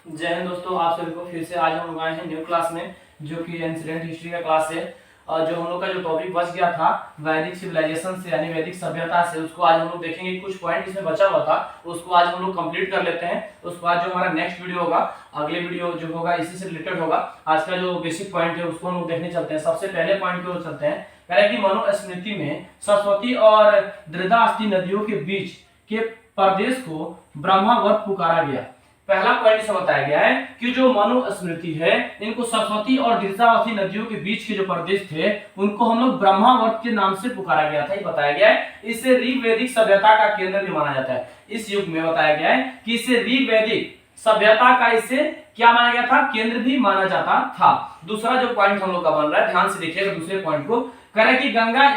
जय हिंद दोस्तों, आप सभी को फिर से आज हम लोग आए हैं न्यू क्लास में, जो कि एंशिएंट हिस्ट्री का क्लास है। और जो हम लोग का जो टॉपिक बच गया था वैदिक सिविलाइजेशन से यानी वैदिक सभ्यता से, उसको आज हम लोग देखेंगे। कुछ पॉइंट इसमें बचा हुआ था, उसको आज हम लोग कंप्लीट कर लेते हैं। उसके बाद जो हमारा नेक्स्ट वीडियो होगा, अगले वीडियो जो होगा इसी से रिलेटेड होगा। आज का जो बेसिक पॉइंट है उसको हम लोग देखने चलते हैं। सबसे पहले पॉइंट की ओर चलते हैं। कह रहे हैं कि मनुस्मृति में सरस्वती और दृढ़ास्थि नदियों के बीच के प्रदेश को ब्रह्मावर्त पुकारा गया। पहला पॉइंट से बताया गया है कि जो मनुस्मृति है, इनको सरस्वती और दृढ़ास्थि नदियों के बीच के जो प्रदेश थे उनको हम लोग ब्रह्मावर्त के नाम से पुकारा गया था। ये बताया गया है। इसे ऋग्वैदिक सभ्यता का केंद्र भी माना जाता है। इस युग में बताया गया है कि इसे ऋग्वैदिक सभ्यता का इसे क्या माना गया था, केंद्र भी माना जाता था। दूसरा जो पॉइंट हम लोग का बन रहा है, ध्यान से देखिएगा दूसरे पॉइंट को। कह रहे हैं कि गंगा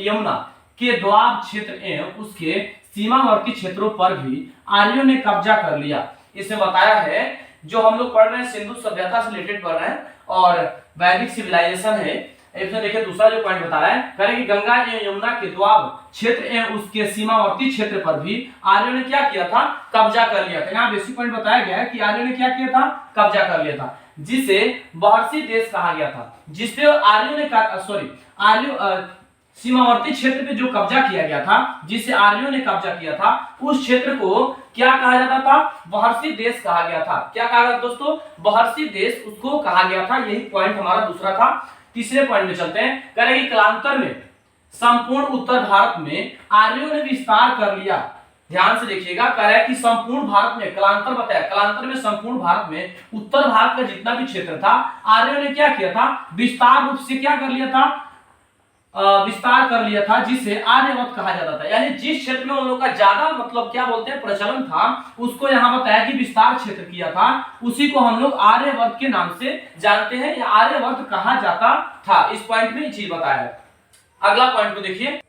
यमुना के द्वाब क्षेत्र एवं उसके सीमावर्ती क्षेत्रों पर भी आर्यों ने कब्जा कर लिया। इसमें बताया है, जो हम लोग पढ़ रहे हैं सिंधु सभ्यता से रिलेटेड पढ़ रहे हैं और वैदिक सिविलाइजेशन है। इसमें देखिए दूसरा जो पॉइंट बता रहा है, कह रहे हैं कि गंगा एवं यमुना के द्वाब क्षेत्र एवं उसके सीमावर्ती क्षेत्र पर भी आर्यों ने क्या किया था, कब्जा कर लिया था। यहाँ बेसिक पॉइंट बताया गया है कि आर्यों ने क्या किया था, कब्जा कर लिया था, जिसे बहर्षी देश कहा गया था। जिसपे आर्यों ने सीमावर्ती क्षेत्र पे जो कब्जा किया गया था, जिसे आर्यों ने कब्जा किया था, उस क्षेत्र को क्या कहा जाता था, बहर्षी देश कहा गया था। क्या कहा गया दोस्तों, बहर्षी देश उसको कहा गया था। यही पॉइंट हमारा दूसरा था। तीसरे पॉइंट में चलते हैं। कह रहे हैं कि कालांतर में संपूर्ण उत्तर भारत में आर्यों ने विस्तार कर लिया। ध्यान से देखिएगा, कह रहा है कि संपूर्ण भारत में, कालांतर बताया, कालांतर में संपूर्ण भारत में उत्तर भारत का जितना भी क्षेत्र था, आर्यों ने क्या किया था, विस्तार रूप से क्या कर लिया था, विस्तार कर लिया था, जिसे आर्यवर्त कहा जाता था। यानी जिस क्षेत्र में उन लोगों का ज्यादा मतलब क्या बोलते हैं प्रचलन था, उसको यहाँ बताया कि विस्तार क्षेत्र किया था, उसी को हम लोग आर्यवर्त के नाम से जानते हैं या आर्यवर्त कहा जाता था। इस पॉइंट में ये चीज बताया है। अगला पॉइंट को देखिए।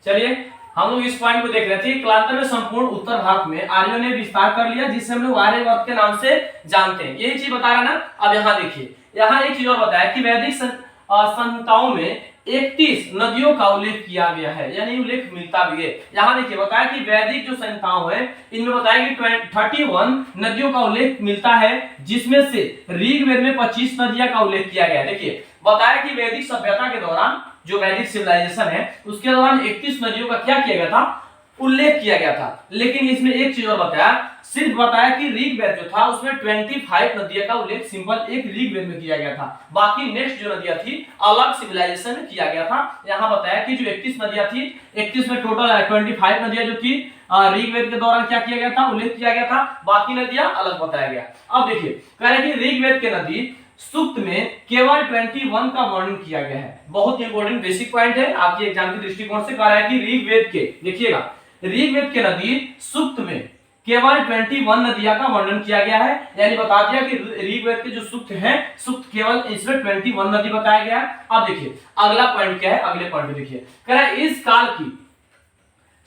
चलिए हम लोग इस पॉइंट को देख रहे थे। कालांतर में संपूर्ण उत्तर भारत में आर्यों ने विस्तार कर लिया, जिसे हम लोग आर्यवर्त के नाम से जानते हैं। यही चीज बता रहा ना। अब यहाँ देखिए, यहाँ एक चीज और बताया कि वैदिक संहिताओं में 31 नदियों का उल्लेख किया गया है, यानी उल्लेख मिलता भी है। यहाँ देखिए बताया कि वैदिक जो संहिताओं है, इनमें बताया कि 31 नदियों का उल्लेख मिलता है, जिसमें से ऋग्वेद में 25 नदियां का उल्लेख किया गया है। देखिए बताया कि वैदिक सभ्यता के दौरान, जो वैदिक सिविलाइजेशन है उसके दौरान 31 नदियों का क्या किया गया था, उल्लेख किया गया था। लेकिन इसमें एक चीज और बताया, सिर्फ बताया कि ऋग्वेद जो था उसमें 25 नदियों का उल्लेख सिंपल एक ऋग्वेद में किया गया था। बाकी नेक्स्ट जो नदियां थी अलग सिविलाइजेशन में किया गया था। यहाँ बताया कि जो 31 नदियां थी, 31 में टोटल 25 नदियां जो थी ऋग्वेद के दौरान क्या किया गया था, उल्लेख किया गया था। बाकी नदियां अलग बताया गया। अब देखिए कह रहे हैं कि ऋग्वेद के नदी सूक्त में केवल 21 का वर्णन किया गया है। बहुत इंपॉर्टेंट बेसिक पॉइंट है आपके एग्जाम के दृष्टिकोण से। कह रहा है कि ऋग्वेद के, देखिएगा ऋग्वेद के नदी सूक्त में केवल 21 नदियां का वर्णन किया गया है। यानी बता दिया कि ऋग्वेद के जो सूक्त है, सूक्त केवल इसमें 21 नदी बताया गया है। अब देखिए अगला पॉइंट क्या है, अगले पॉइंट में देखिए। कह रहा है इस काल की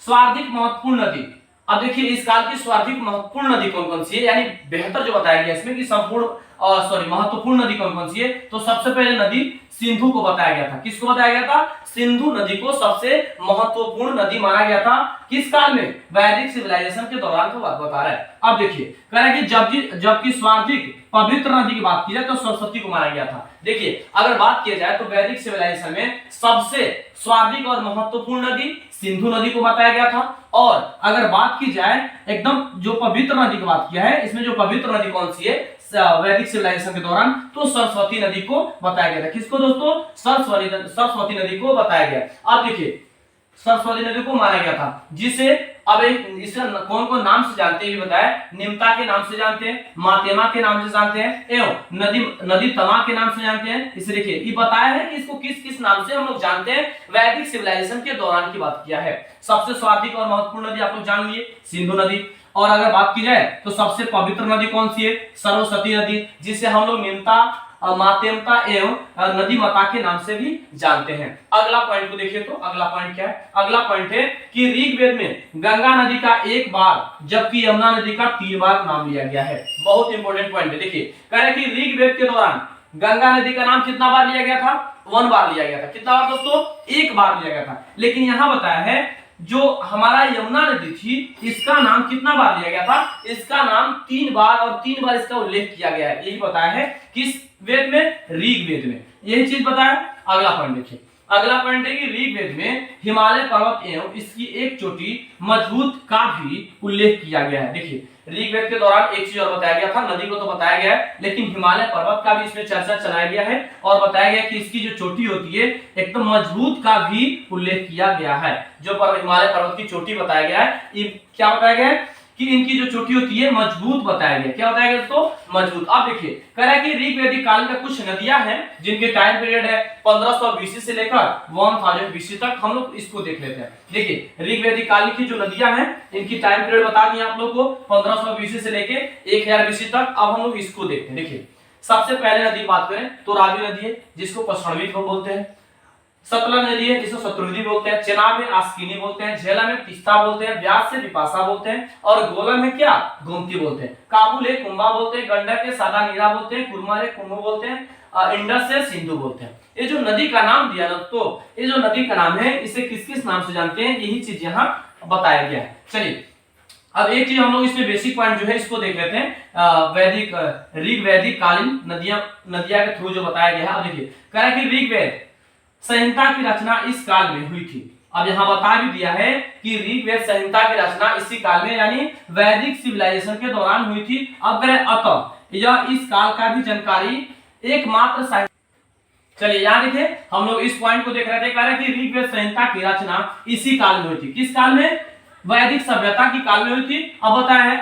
सर्वाधिक महत्वपूर्ण नदी। अब देखिए इस काल की सर्वाधिक महत्वपूर्ण नदी कौन कौन सी है, यानी बेहतर जो बताया गया इसमें कि महत्वपूर्ण नदी कौन कौन सी है। तो सबसे पहले नदी सिंधु को बताया गया था। किसको बताया गया था, सिंधु नदी को सबसे महत्वपूर्ण नदी माना गया था। किस काल में, वैदिक सिविलाइजेशन के दौरान को बात बता रहा है। अब देखिए कह रहा है कि जबकि सर्वाधिक पवित्र नदी की बात की जाए तो सरस्वती को माना गया था। देखिए अगर बात किया जाए तो वैदिक सिविलाइजेशन में सबसे सर्वाधिक और महत्वपूर्ण नदी सिंधु नदी को बताया गया था। और अगर बात की जाए एकदम जो पवित्र नदी की बात किया है, इसमें जो पवित्र नदी कौन सी है वैदिक सिविलाइजेशन के दौरान, तो सरस्वती नदी को बताया गया था। किसको दोस्तों, सरस्वती नदी को बताया गया। अब देखिए सरस्वती नदी को माना गया था, जिसे अब इसका कौन कौन नाम से जानते हैं ये बताया। निमता के नाम से जानते हैं, मातेमा के नाम से जानते हैं, एवं नदी तमा के नाम से जानते हैं। इसे देखिए ये बताया है कि इसको किस किस नाम से हम लोग जानते हैं। वैदिक सिविलाइजेशन के दौरान की बात किया है। सबसे सर्वाधिक और महत्वपूर्ण नदी आप लोग जान लिए, सिंधु नदी। और अगर बात की जाए तो सबसे पवित्र नदी कौन सी है, सरस्वती नदी, जिसे हम लोग निमता, मातेमता एवं नदी माता के नाम से भी जानते हैं। अगला पॉइंट को देखिए। तो अगला पॉइंट क्या है, अगला पॉइंट है कि ऋग्वेद में गंगा नदी का 1 बार जबकि यमुना नदी का 3 बार नाम लिया गया है। बहुत इंपॉर्टेंट पॉइंट है। देखिए कह रहे हैं कि ऋग्वेद के दौरान गंगा नदी का नाम कितना बार लिया गया था, 1 बार लिया गया था। कितना बार दोस्तों, 1 बार लिया गया था। लेकिन यहां बताया है जो हमारा यमुना नदी थी इसका नाम कितना बार लिया गया था, इसका नाम 3 बार, और 3 बार इसका उल्लेख किया गया है। यही बताया है किस वेद में, ऋग वेद में, यही चीज बताया। अगला पॉइंट देखिए, अगला पॉइंट है कि ऋग्वेद में हिमालय पर्वत एवं इसकी एक चोटी मजबूत का भी उल्लेख किया गया है। देखिए ऋग्वेद के दौरान एक चीज और बताया गया था, नदी को तो बताया गया है, लेकिन हिमालय पर्वत का भी इसमें चर्चा चलाया गया है और बताया गया कि इसकी जो चोटी होती है एकदम मजबूत का भी उल्लेख किया गया है। जो हिमालय पर्वत की चोटी बताया गया है, क्या बताया गया है कि इनकी जो चोटी होती है मजबूत बताया गया। क्या बताया गया दोस्तों, मजबूत। अब देखिए कह रहा है कि ऋग्वैदिक काल का कुछ नदियां हैं जिनके टाइम पीरियड है 1500 बीसी से लेकर 1000 बीसी तक। हम लोग इसको देख लेते हैं। देखिए ऋग्वैदिक काल की जो नदियां हैं इनकी टाइम पीरियड बता दी आप लोग को 1500 बीसी से लेके 1000 बीसी तक। अब हम लोग इसको देखते हैं। देखिए सबसे पहले नदी बात करें तो रावी नदी है जिसको पश्चिमी बोलते हैं, सतलज नदी है जिसको शत्रुंधि बोलते हैं, चेनाब में आस्किनी बोलते हैं, झेलम में तीस्ता बोलते हैं, व्यास से विपाशा बोलते हैं, और गोलम में क्या, गोमती बोलते हैं, काबुल है कुंभा बोलते हैं, गंडक है सादा नीरा बोलते हैं, कुरमा है कुंभ बोलते हैं, इंडस से सिंधु बोलते हैं। ये जो नदी का नाम दिया ना तो ये जो नदी का नाम है इसे किस किस नाम से जानते हैं, यही चीज यहाँ बताया गया है। चलिए अब एक चीज हम लोग इसमें बेसिक पॉइंट जो है इसको देख लेते हैं। वैदिक ऋग्वैदिक कालीन नदियां के थ्रू जो बताया गया है। अब देखिए कह रहा है कि ऋग्वेद संहिता की रचना इस काल में हुई थी। अब यहाँ बता भी दिया है कि ऋग्वेद संहिता की रचना इसी काल में यानी वैदिक सिविलाइजेशन के दौरान हुई थी। अब करें अतः यह इस काल का भी जानकारी एकमात्र साहित्य। चलिए यहाँ देखिए हम लोग इस पॉइंट को देख रहे थे। कह रहे कि ऋग्वेद संहिता की रचना इसी काल में हुई थी। किस काल में, वैदिक सभ्यता की काल में हुई थी। अब बताया है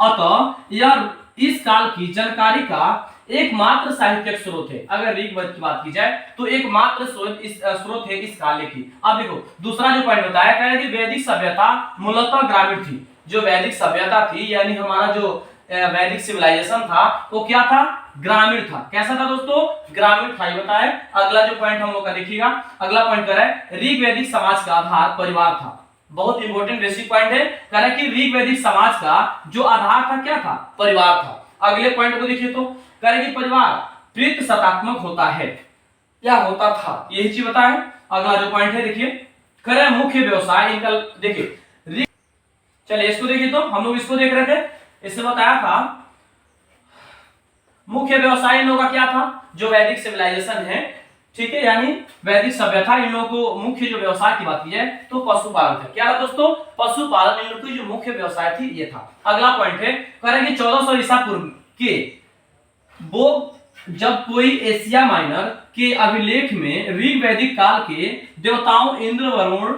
अतः यह इस काल की जानकारी का एकमात्र साहित्यिक स्रोत है। अगर ऋग्वेद की बात की जाए तो एकमात्र स्रोत है इस काल की। अब देखो दूसरा जो पॉइंट बताया कह रहे कि वैदिक सभ्यता मूलतः ग्रामीण थी। जो वैदिक सभ्यता थी यानी हमारा जो वैदिक सिविलाइजेशन था वो क्या था, ग्रामीण था। कैसा था दोस्तों, ग्रामीण था, ये बताया। अगला जो पॉइंट हम लोग का देखिएगा, अगला पॉइंट कह रहा है ऋग्वैदिक समाज का आधार परिवार था। बहुत इंपॉर्टेंट बेसिक पॉइंट है। कह रहा है कि ऋग्वैदिक समाज का जो आधार था क्या था, परिवार था। अगले पॉइंट को देखिए तो कह रहे कि परिवार प्रीत सतात्मक होता है या होता था, यही चीज बताया है। अगला जो पॉइंट है देखिए कह रहे मुख्य व्यवसाय इनका। देखिए चलिए इसको देखिए तो हम लोग इसको देख रहे थे, इससे बताया था मुख्य व्यवसाय इन लोगों का क्या था, जो वैदिक सिविलाइजेशन है, ठीक है, यानी वैदिक सभ्यता, इन लोगों को मुख्य जो व्यवसाय की बात की जाए तो पशुपालन था। क्या था दोस्तों, पशुपालन इन लोगों की जो मुख्य व्यवसाय थी ये था। अगला पॉइंट है कह रहे कि 1400 ईसा पूर्व के वो जब कोई एशिया माइनर के अभिलेख में ऋग्वैदिक काल के देवताओं इंद्र वरुण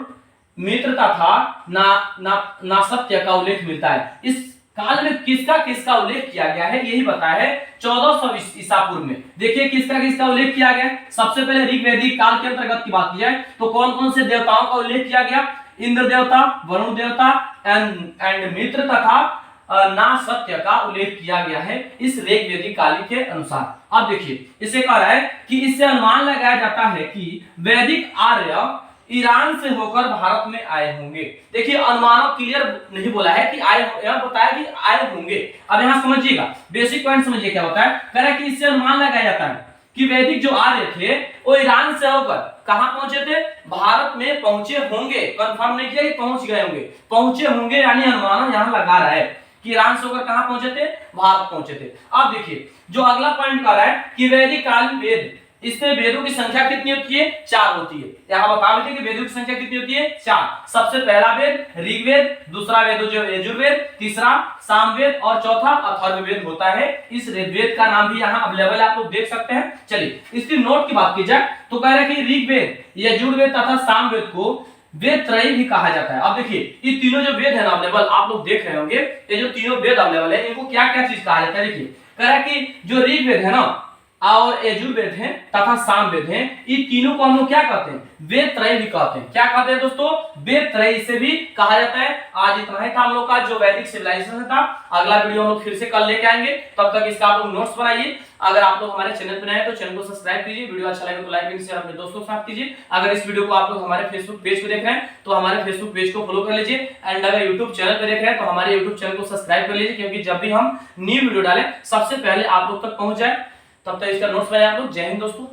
मित्र तथा नासत्य का उल्लेख मिलता है। इस काल में किसका किसका उल्लेख किया गया है यही बताया है 1400 ईसा पूर्व में। देखिए किसका किसका उल्लेख किया गया। सबसे पहले ऋग्वैदिक काल के अंतर्गत की बात की जाए तो कौन कौन से देवताओं का उल्लेख किया गया, इंद्र देवता, वरुण देवता एंड मित्र तथा नासत्य का उल्लेख किया गया है इस ऋग्वैदिक काल के अनुसार। अब देखिए इसे कह रहा है कि इससे अनुमान लगाया जाता है कि वैदिक आर्य ईरान से होकर भारत में आए होंगे। देखिए अनुमान क्लियर नहीं बोला है कि आए, यहाँ बताया कि आए होंगे। अब यहाँ समझिएगा बेसिक पॉइंट समझिए क्या होता है। कह रहा है कि इससे अनुमान लगाया जाता है कि वैदिक जो आर्य थे वो ईरान से होकर कहां पहुंचे थे, भारत में पहुंचे होंगे। कंफर्म नहीं किया कि पहुंच गए होंगे, पहुंचे होंगे यानी अनुमान यहाँ लगा रहा है कि ईरान से होकर कहां पहुंचे थे, भारत पहुंचे थे। अब देखिए जो अगला पॉइंट कर रहा है कि वैदिक काल में वेद, इसमें वेदों की संख्या कितनी होती है, 4 होती है। यहां बता रहे थे कि वेदों की संख्या कितनी होती है, 4। सबसे पहला वेद ऋग्वेद, दूसरा वेद जो यजुर्वेद, तीसरा सामवेद और चौथा अथर्ववेद होता है। इस वेद का नाम भी यहाँ अवेलेबल है, आप लोग देख सकते हैं। चलिए इसकी नोट की बात की जाए तो कह रहे हैं कि ऋग्वेद, यजुर्वेद तथा सामवेद को वेद त्रयी भी कहा जाता है। अब देखिए ये तीनों जो वेद है ना अवेलेबल, आप लोग देख रहे होंगे ये जो तीनों वेद अवेलेबल है इनको क्या क्या चीज कहा जाता है। देखिए कह रहा है कि जो ऋग्वेद है ना और यजुर्वेद है तथा सामवेद है, ये तीनों को हम लोग क्या कहते हैं, वेद त्रय भी कहते हैं। क्या कहते हैं दोस्तों, वेद त्रय से भी कहा जाता है। आज इतना ही था हम लोग का जो वैदिक सिविलाइजेशन था। अगला वीडियो हम लोग फिर से कल लेके आएंगे, तब तक इसका आप लोग नोट्स बनाइए। अगर आप लोग हमारे चैनल पर नए हैं तो चैनल को सब्सक्राइब कीजिए, वीडियो अच्छा लगे तो लाइक एंड शेयर अपने दोस्तों के साथ कीजिए। अगर इस वीडियो को आप लोग हमारे फेसबुक पेज पे देख रहे हैं तो हमारे फेसबुक पेज को फॉलो कर लीजिए। एंड अगर यूट्यूब चैनल पे देख रहे हैं तो हमारे यूट्यूब चैनल को सब्सक्राइब कर लीजिए, क्योंकि जब भी हम न्यू वीडियो डालें सबसे पहले आप लोग तक पहुंच जाए। तब तक इसका नोट्स बनाए आप लोग। जय हिंद दोस्तों।